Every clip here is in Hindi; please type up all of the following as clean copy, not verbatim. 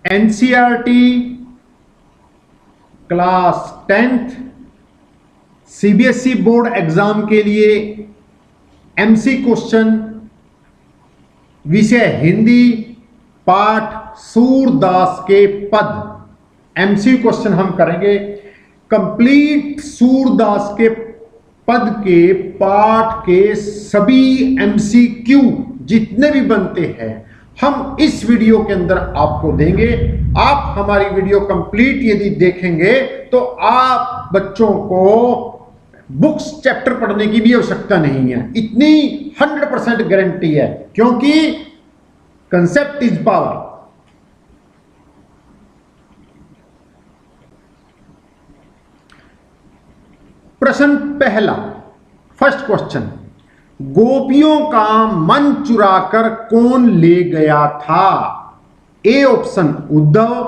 NCERT class 10th CBSE board exam के लिए एमसी क्वेश्चन, विषय हिंदी, पाठ सूरदास के पद। एमसी क्वेश्चन हम करेंगे। कंप्लीट सूरदास के पद के पाठ के सभी एमसीक्यू जितने भी बनते हैं हम इस वीडियो के अंदर आपको देंगे। आप हमारी वीडियो कंप्लीट यदि देखेंगे तो आप बच्चों को बुक्स चैप्टर पढ़ने की भी आवश्यकता नहीं है, इतनी 100% गारंटी है, क्योंकि कंसेप्ट इज पावर। प्रश्न पहला, फर्स्ट क्वेश्चन, गोपियों का मन चुराकर कौन ले गया था? A option Uddhav,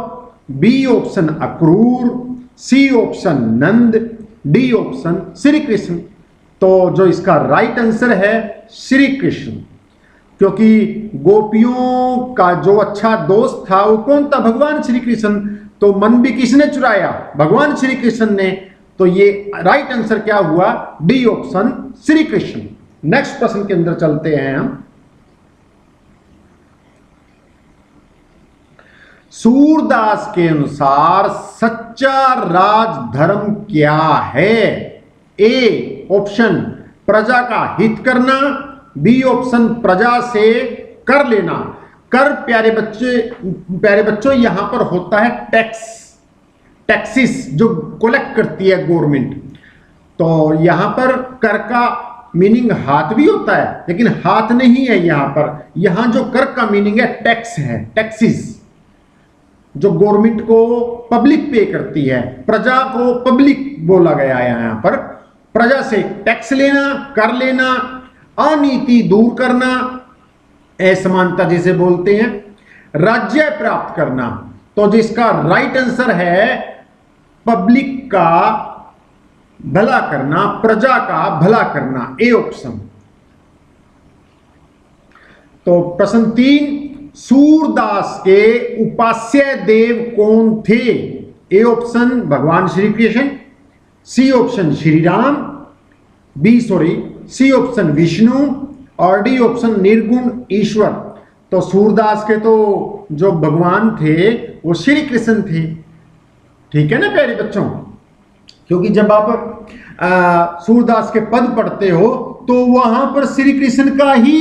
B option Akrur, C option Nand, D option Shri Krishna. तो जो इसका राइट आंसर है श्री कृष्ण, क्योंकि गोपियों का जो अच्छा दोस्त था वो कौन था? भगवान श्री कृष्ण। तो मन भी किसने चुराया? भगवान श्री कृष्ण ने। तो ये राइट आंसर क्या हुआ? D option Shri Krishna. Next प्रश्न के अंदर चलते हैं हम। सूरदास के अनुसार सच्चा राजधर्म क्या है? ए ऑप्शन प्रजा का हित करना, बी ऑप्शन प्रजा से कर लेना। कर प्यारे बच्चों यहां पर होता है टैक्स, टैक्सेस जो कलेक्ट करती है गवर्नमेंट। तो यहां पर कर का मीनिंग हाथ भी होता है, लेकिन हाथ नहीं है यहां पर। यहां जो कर का मीनिंग है टैक्स है, टैक्सेस जो गवर्नमेंट को पब्लिक पे करती है। प्रजा को पब्लिक बोला गया है यहां पर। प्रजा से टैक्स लेना, कर लेना, अनीति दूर करना, असमानता जिसे बोलते हैं, राज्य प्राप्त करना। तो जिसका राइट आंसर है पब्लिक का भला करना, प्रजा का भला करना, ए ऑप्शन। तो प्रश्न 3, सूरदास के उपास्य देव कौन थे? ए ऑप्शन भगवान Shri Krishna, C option Shri Ram, C option Vishnu और डी ऑप्शन निर्गुण ईश्वर। तो सूरदास के तो जो भगवान थे वो श्री कृष्ण थे, ठीक है ना प्यारे बच्चों? क्योंकि जब आप सूरदास के पद पढ़ते हो तो वहां पर श्री कृष्ण का ही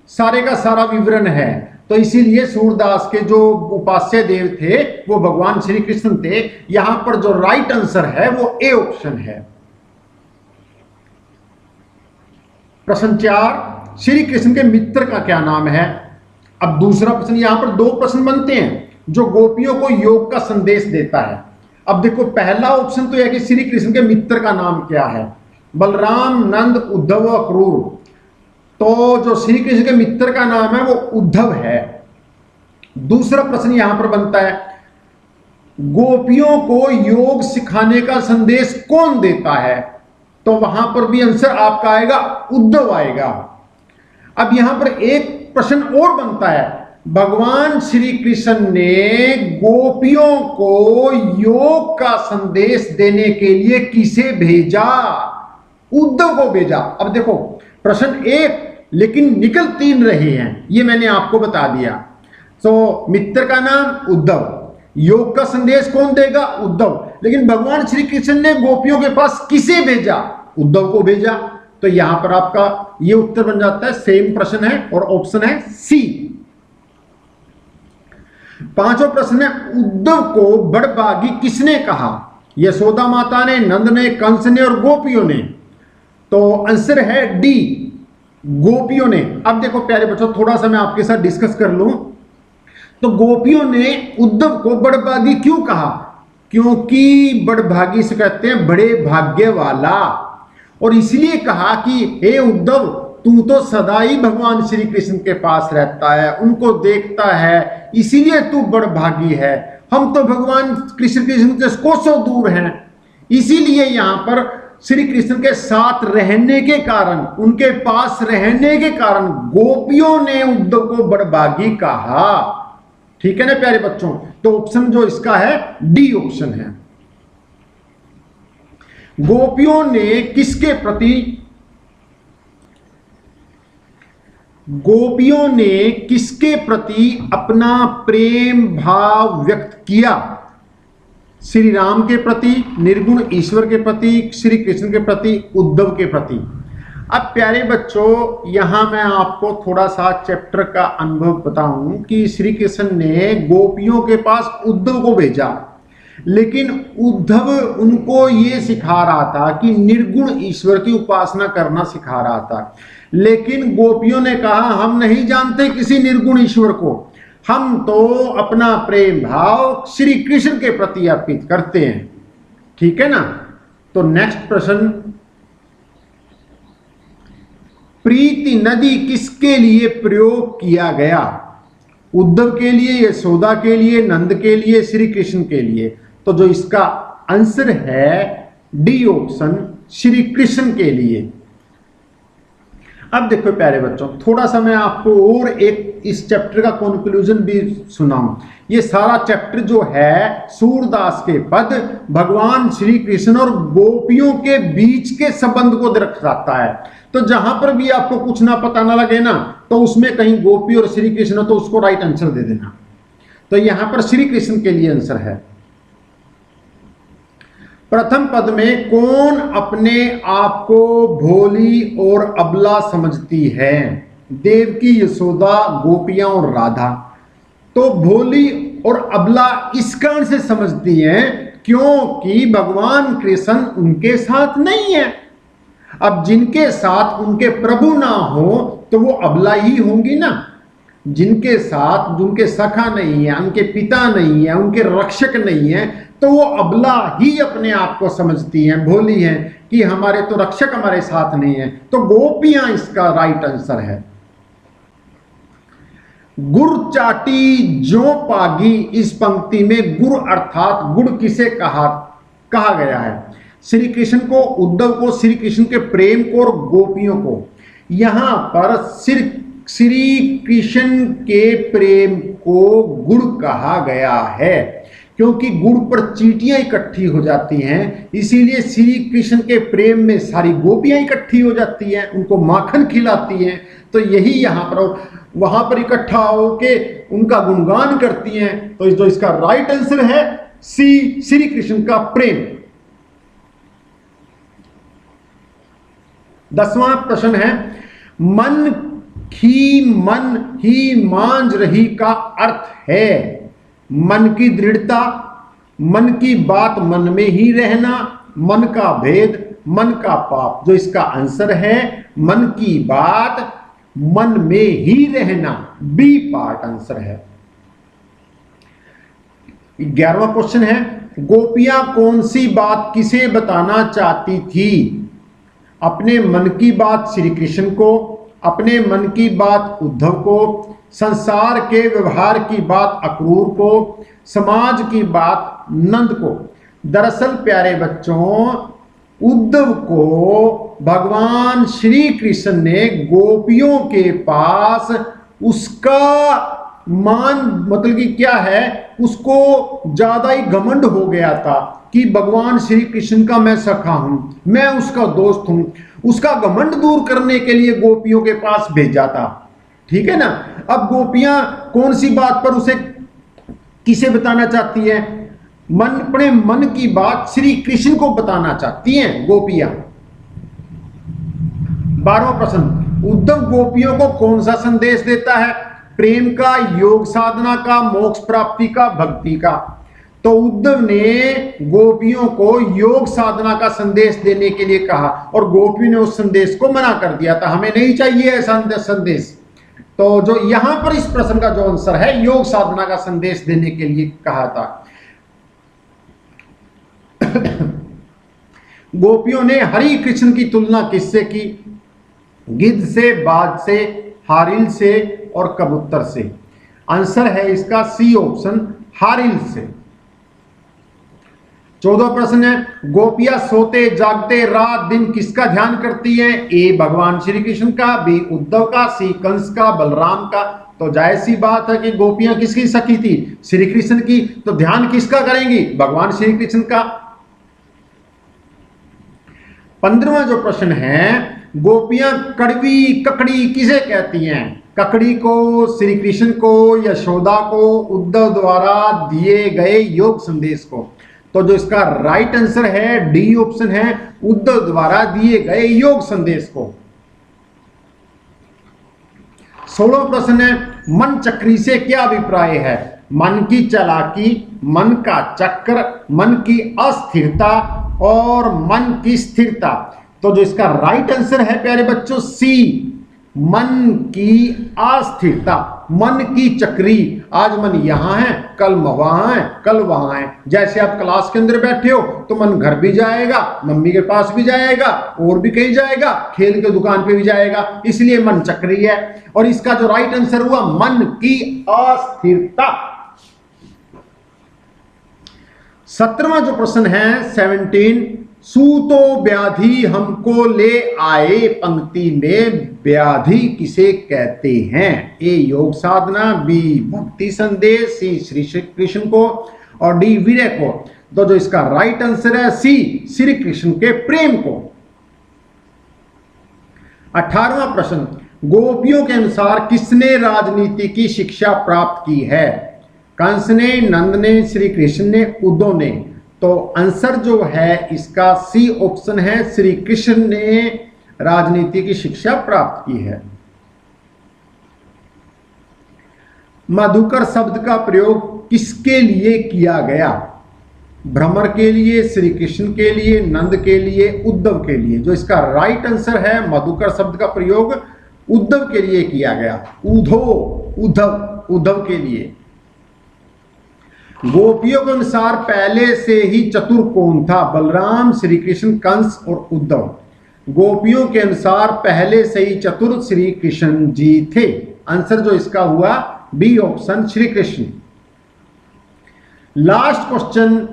सारे का सारा विवरण है। तो इसीलिए सूरदास के जो उपास्य देव थे वो भगवान श्री कृष्ण थे। यहां पर जो राइट आंसर है वो ए ऑप्शन है। प्रश्न 4, श्री कृष्ण के मित्र का क्या नाम है? अब दूसरा प्रश्न, यहां पर 2 प्रश्न बनते हैं जो गोपियों को योग का संदेश देता है। अब देखो पहला ऑप्शन तो यह कि श्री कृष्ण के मित्र का नाम क्या है? बलराम, नंद, उद्धव, अक्रूर। तो जो श्री कृष्ण के मित्र का नाम है वो उद्धव है। दूसरा प्रश्न यहां पर बनता है, गोपियों को योग सिखाने का संदेश कौन देता है? तो वहां पर भी आंसर आपका आएगा उद्धव आएगा। अब यहां पर एक प्रश्न और बनता है, भगवान श्री कृष्ण ने गोपियों को योग का संदेश देने के लिए किसे भेजा? उद्धव को भेजा। अब देखो प्रश्न 1 लेकिन निकल 3 रहे हैं, ये मैंने आपको बता दिया। तो मित्र का नाम उद्धव, योग का संदेश कौन देगा? उद्धव। लेकिन भगवान श्री कृष्ण ने गोपियों के पास किसे भेजा? उद्धव को भेजा। तो यहां पर आपका ये उत्तर बन जाता है, सेम प्रश्न है और ऑप्शन है सी। 5वां प्रश्न है, उद्धव को बड़भागी किसने कहा? यशोदा माता ने, नंद ने, कंस ने और गोपियों ने। तो आंसर है डी, गोपियों ने। अब देखो प्यारे बच्चों थोड़ा सा मैं आपके साथ डिस्कस कर लूं। तो गोपियों ने उद्धव को बड़भागी क्यों कहा? क्योंकि बड़भागी से कहते हैं बड़े भाग्य वाला, और इसलिए कहा कि हे उद्धव तू तो सदा ही भगवान श्री कृष्ण के पास रहता है, उनको देखता है, इसीलिए तू बड़भागी है। हम तो भगवान कृष्ण से कोसों दूर हैं। इसीलिए यहां पर श्री कृष्ण के साथ रहने के कारण, उनके पास रहने के कारण गोपियों ने उद्धव को बड़भागी कहा। ठीक है ना प्यारे बच्चों। तो ऑप्शन जो इसका है डी ऑप्शन है। गोपियों ने किसके प्रति अपना प्रेम भाव व्यक्त किया? श्री राम के प्रति, निर्गुण ईश्वर के प्रति, श्री कृष्ण के प्रति, उद्धव के प्रति। अब प्यारे बच्चों यहां मैं आपको थोड़ा सा चैप्टर का अनुभव बताऊं कि श्री कृष्ण ने गोपियों के पास उद्धव को भेजा, लेकिन उद्धव उनको ये सिखा रहा था कि निर्गुण ईश्वर की उपासना करना सिखा रहा था। लेकिन गोपियों ने कहा हम नहीं जानते किसी निर्गुण ईश्वर को, हम तो अपना प्रेम भाव श्री कृष्ण के प्रति अर्पित करते हैं। ठीक है ना। तो नेक्स्ट प्रश्न, प्रीति नदी किसके लिए प्रयोग किया गया? उद्धव के लिए, यशोदा के लिए, नंद के लिए, श्री कृष्ण के लिए? तो जो इसका आंसर है डी ऑप्शन, श्री कृष्ण के लिए। अब देखो प्यारे बच्चों, थोड़ा सा मैं आपको और एक इस चैप्टर का कंक्लूजन भी सुनाऊं। ये सारा चैप्टर जो है सूरदास के पद भगवान श्री कृष्ण और गोपियों के बीच के संबंध को दर्शाता है। तो जहां पर भी आपको कुछ ना पता ना लगे ना, तो उसमें कहीं गोपी और श्री कृष्ण हो तो उसको राइट आंसर दे देना। तो यहां पर श्री कृष्ण के लिए आंसर है। प्रथम पद में कौन अपने आप को भोली और अबला समझती है? देवकी, यशोदा, गोपियां और राधा। तो भोली और अबला इस कारण से समझती हैं क्योंकि भगवान कृष्ण उनके साथ नहीं है। अब जिनके साथ उनके प्रभु ना हो तो वो अबला ही होंगी ना। जिनके साथ जिनके सखा नहीं है, उनके पिता नहीं है, उनके रक्षक नहीं है, तो वो अबला ही अपने आप को समझती हैं, भोली हैं कि हमारे तो रक्षक हमारे साथ नहीं है। तो गोपियां इसका राइट आंसर है। गुड़ चाटी जो पागी, इस पंक्ति में गुड़ अर्थात गुड़ किसे कहा गया है? श्री कृष्ण को, उद्धव को, श्री कृष्ण के प्रेम को और गोपियों को। यहां पर श्री कृष्ण के प्रेम को गुड़ कहा गया है क्योंकि गुड़ पर चींटियां इकट्ठी हो जाती हैं, इसीलिए श्री कृष्ण के प्रेम में सारी गोपियां इकट्ठी हो जाती हैं, उनको माखन खिलाती हैं। तो यही यहाँ पर वहां पर इकट्ठा होके उनका गुणगान करती हैं। तो जो इसका राइट आंसर है सी, श्री कृष्ण का प्रेम। 10वां प्रश्न है, मन ही मांझ रही का अर्थ है? मन की दृढ़ता, मन की बात मन में ही रहना, मन का भेद, मन का पाप। जो इसका आंसर है मन की बात मन में ही रहना, बी पार्ट आंसर है। 11वां क्वेश्चन है, गोपियां कौन सी बात किसे बताना चाहती थी? अपने मन की बात श्री कृष्ण को, अपने मन की बात उद्धव को, संसार के व्यवहार की बात अक्रूर को, समाज की बात नंद को। दरअसल प्यारे बच्चों, उद्धव को भगवान श्री कृष्ण ने गोपियों के पास उसका मतलब कि क्या है, उसको ज्यादा ही घमंड हो गया था कि भगवान श्री कृष्ण का मैं सखा हूं, मैं उसका दोस्त हूं। उसका घमंड दूर करने के लिए गोपियों के पास भेजा था। ठीक है ना। अब गोपियां कौन सी बात पर उसे किसे बताना चाहती है? अपने मन की बात श्री कृष्ण को बताना चाहती हैं गोपियां। 12वां प्रश्न, उद्धव गोपियों को कौन सा संदेश देता है? प्रेम का, योग साधना का, मोक्ष प्राप्ति का, भक्ति का। तो उद्धव ने गोपियों को योग साधना का संदेश देने के लिए कहा और गोपियों ने उस संदेश को मना कर दिया था, हमें नहीं चाहिए ऐसा संदेश। तो जो यहां पर इस प्रश्न का जो आंसर है, योग साधना का संदेश देने के लिए कहा था। गोपियों ने हरि कृष्ण की तुलना किससे की? गिद्ध से, बाज से, हारिल से और कबूतर से। आंसर है इसका सी ऑप्शन, हारिल से। 14वां प्रश्न है, गोपियां सोते जागते रात दिन किसका ध्यान करती हैं? ए भगवान श्री कृष्ण का, बी उद्धव का, सी कंस का, बलराम का। तो जाहिर सी बात है कि गोपियां किसकी सखी थी, श्री कृष्ण की, तो ध्यान किसका करेंगी, भगवान श्री कृष्ण का। 15वां जो प्रश्न है, गोपियां कड़वी ककड़ी किसे कहती हैं? ककड़ी को, श्री कृष्ण को, यशोदा को, उद्धव द्वारा दिए गए योग संदेश को। तो जो इसका राइट आंसर है डी ऑप्शन है, उद्धव द्वारा दिए गए योग संदेश को। 16वां प्रश्न है, मन चक्री से क्या अभिप्राय है? मन की चालाकी, मन का चक्र, मन की अस्थिरता और मन की स्थिरता। तो जो इसका राइट आंसर है प्यारे बच्चों सी, मन की अस्थिरता, मन की चक्री। आज मन यहां है, कल वहां है, कल वहां है। जैसे आप क्लास के अंदर बैठे हो तो मन घर भी जाएगा, मम्मी के पास भी जाएगा, और भी कहीं जाएगा, खेल के दुकान पे भी जाएगा, इसलिए मन चक्री है। और इसका जो राइट आंसर हुआ मन की अस्थिरता। 17वां जो प्रश्न है 17, सूतो व्याधि हमको ले आए पंक्ति में व्याधि किसे कहते हैं? ए योग साधना, बी भक्ति संदेश, सी श्री कृष्ण को और डी वीर्य को। तो जो इसका राइट आंसर है सी, श्री कृष्ण के प्रेम को। 18वां प्रश्न, गोपियों के अनुसार किसने राजनीति की शिक्षा प्राप्त की है? कंस ने, नंद ने, श्री कृष्ण ने, उद्धव ने। तो आंसर जो है इसका सी ऑप्शन है, श्री कृष्ण ने राजनीति की शिक्षा प्राप्त की है। मधुकर शब्द का प्रयोग किसके लिए किया गया? भ्रमर के लिए, श्री कृष्ण के लिए, नंद के लिए, उद्धव के लिए। जो इसका राइट आंसर है मधुकर शब्द का प्रयोग उद्धव के लिए किया गया। उद्धव के लिए। गोपियों के अनुसार पहले से ही चतुर कौन था? बलराम, श्री कृष्ण, कंस और उद्धव। गोपियों के अनुसार पहले से ही चतुर श्री कृष्ण जी थे। आंसर जो इसका हुआ B option, Shri Krishna. Last question,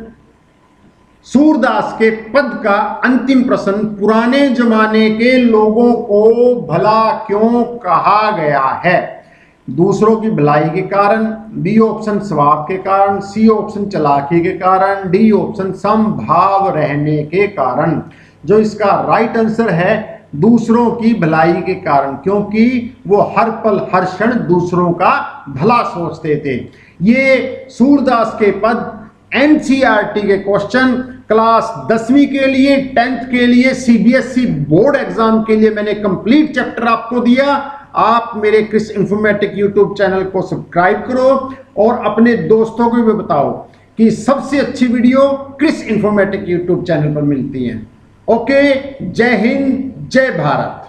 Surdas के पद का अंतिम प्रश्न, पुराने जमाने के लोगों को भला क्यों कहा गया है? दूसरों की भलाई के कारण, बी ऑप्शन स्वभाव के कारण, सी ऑप्शन चालाकी के कारण, डी ऑप्शन समभाव रहने के कारण। जो इसका राइट आंसर है दूसरों की भलाई के कारण, क्योंकि वो हर पल हर क्षण दूसरों का भला सोचते थे। ये सूरदास के पद एनसीईआरटी के क्वेश्चन क्लास 10वीं के लिए, 10th के लिए, सीबीएसई बोर्ड एग्जाम के लिए मैंने कंप्लीट चैप्टर आपको दिया। आप मेरे क्रिस इन्फॉर्मेटिक यूट्यूब चैनल को सब्सक्राइब करो और अपने दोस्तों को भी बताओ कि सबसे अच्छी video Kris informatic YouTube channel पर मिलती है। ओके, जय हिंद, जय भारत।